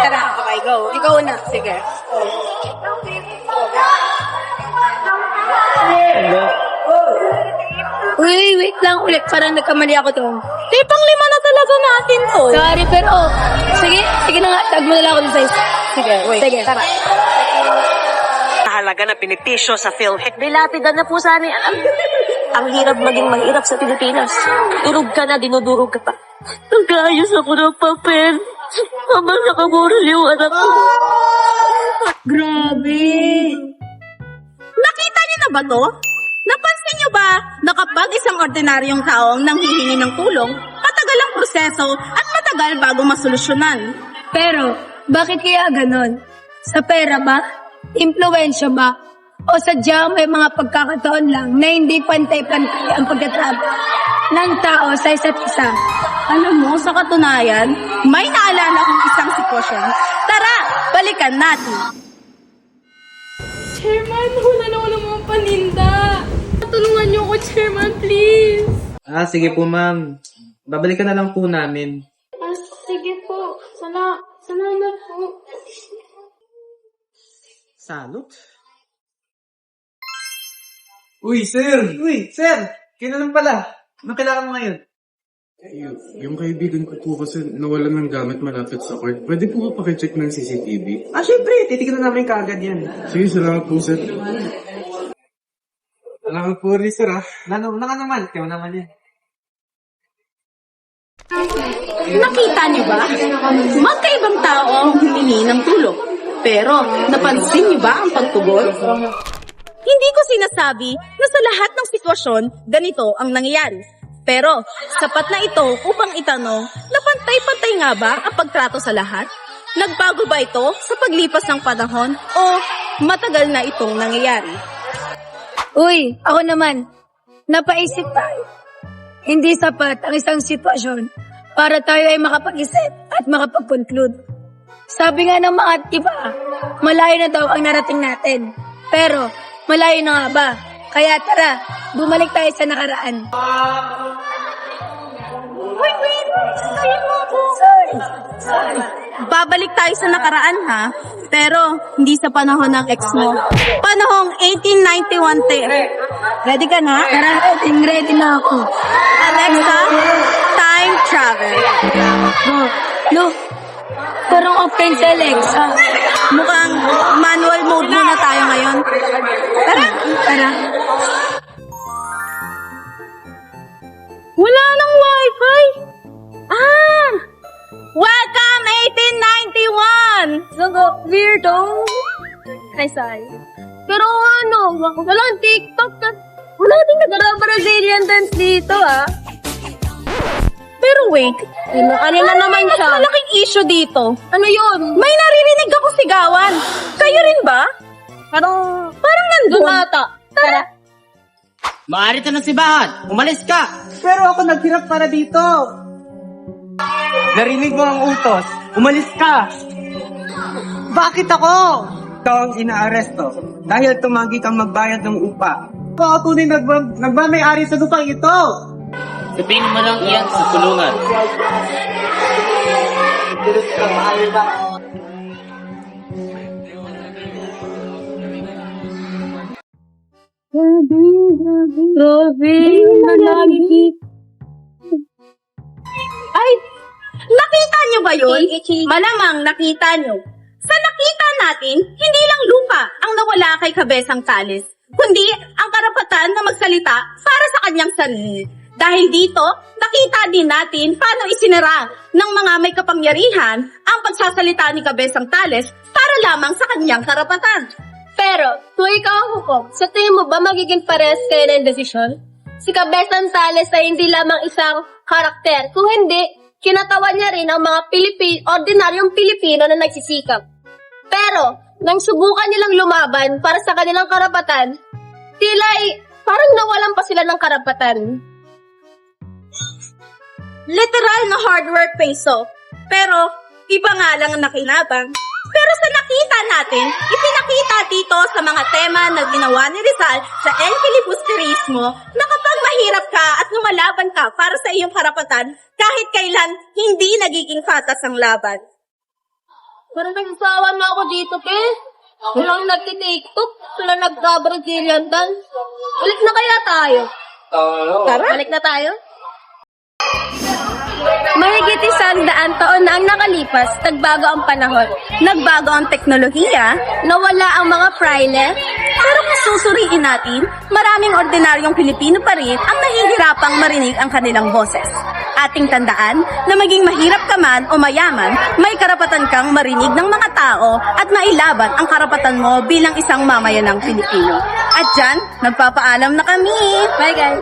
tara. Okay, go. Ikaw na. Sige. Uy, wait lang ulit. Parang nagkamali ako to. Pang-lima na talaga natin to. Sorry, pero sige na nga. Tag mo na lang ako dun sa isa. Sige, wait. Sige, tara. Halaga na pinipisyo sa PhilHealth. Nilapidan na po sana yan. Ang hirap maging mahirap sa Pilipinas. Durog ka na, dinudurog ka pa. Nagkaayos ako ng papel. Habang nakaburol yung anak ko. Grabe. Nakita niyo na ba to? Napansin niyo ba na kapag isang ordinaryong taong nanghihingi ng tulong, matagal ang proseso at matagal bago masolusyonan? Pero, bakit kaya ganon? Sa pera ba? Impluwensya ba? O sadyang may mga pagkakataon lang na hindi pantay-pantay ang pagkatrato ng tao sa isa't isa? Alam mo, sa katunayan, may naalala kong isang sitwasyon. Tara, balikan natin. Chairman, wala na wala mga paninda. Tulungan niyo ako, Chairman, please. Sige po, ma'am. Babalikan na lang po namin. Sige po. Sana na po. Salot? Uy, sir! Kailan lang pala? Anong kailangan mo ngayon? Yung kaibigan ko po kasi nawalan ng gamit malapit sa court. Pwede po ba pakicheck ng CCTV? Syempre. Titignan namin kaagad yan. Sige, salamat po, sir. Salamat po rin, sir, naman. Ikaw naman yan. Nakita niyo ba? Magkaibang tao ang humingi ng tulong. Pero, napansin niyo ba ang pagtugon? Hindi ko sinasabi na sa lahat ng sitwasyon, ganito ang nangyayari. Pero, sapat na ito upang itanong na pantay-pantay nga ba ang pagtrato sa lahat? Nagbago ba ito sa paglipas ng panahon o matagal na itong nangyayari? Uy, ako naman. Napaisip tayo. Hindi sapat ang isang sitwasyon para tayo ay makapag-isip at makapag-conclude. Sabi nga ng mga iba, malayo na daw ang narating natin. Pero, malayo na nga ba? Kaya tara, bumalik tayo sa nakaraan. Wait! Sayin mo ako! Sorry. Babalik tayo sa nakaraan, ha? Pero, hindi sa panahon ng ex mo. Panahong 1891 te. Ready ka na? Tara, ready na ako. Alexa, time travel. Look, parang open sa Alexa. Mukhang manual mode muna tayo ngayon. Tara. Wala nang wifi! Welcome 1891! Sago, weirdo. Say. Pero ano, walang TikTok na. Wala din nag-Brazilian dance dito, ah. Pero wait, Kanina naman mas siya. malaking issue dito. Ano yun? May naririnig ako sigawan. Kayo rin ba? Parang nandun. ata. Tara. Maaari ito ng sibahan. Umalis ka. Pero ako naghirap para dito. Narinig mo ang utos. Umalis ka. Bakit ako? Ikaw ang inaaresto dahil tumanggi kang magbayad ng upa. Ako tunay nagmamayari sa lupang ito. Sabihin mo lang iyan sa kulungan. Ay, nakita nyo ba yun? Malamang nakita nyo. Sa nakita natin, hindi lang lupa ang nawala kay Kabesang Tales, kundi ang karapatan na magsalita para sa kanyang sarili. Dahil dito, nakita din natin paano isinara ng mga may kapangyarihan ang pagsasalita ni Kabesang Tales para lamang sa kanyang karapatan. Pero, kung ikaw ang hukom, sa tingin mo ba magiging pares kayo ng desisyon? Si Cabezang Tales ay hindi lamang isang karakter. Kung hindi, kinatawan niya rin ang mga ordinaryong Pilipino na nagsisikap. Pero, nang subukan nilang lumaban para sa kanilang karapatan, tila'y parang nawalan pa sila ng karapatan. Literal na hard work pays off, pero iba nga lang ang nakinabang. Pero sa nakita natin, ipinakita dito sa mga tema na ginawa ni Rizal sa El Filibusterismo na kapag mahirap ka at lumalaban ka para sa iyong karapatan, kahit kailan hindi nagiging patas ang laban. Parang nagsasawa na ako dito, pe. Walang nagtitiktok, walang nagka-Brazilian dance. Balik na kaya tayo? Tara. Balik na tayo? Mahigit 100 taon na ang nakalipas, nagbago ang panahon. Nagbago ang teknolohiya, Nawala ang mga fraile. pero kung susuriin natin, maraming ordinaryong Pilipino pa rin ang nahihirapang marinig ang kanilang boses. Ating tandaan na maging mahirap ka man o mayaman, may karapatan kang marinig ng mga tao at mailaban ang karapatan mo bilang isang mamayanang Pilipino. At dyan, nagpapaalam na kami. Bye, guys.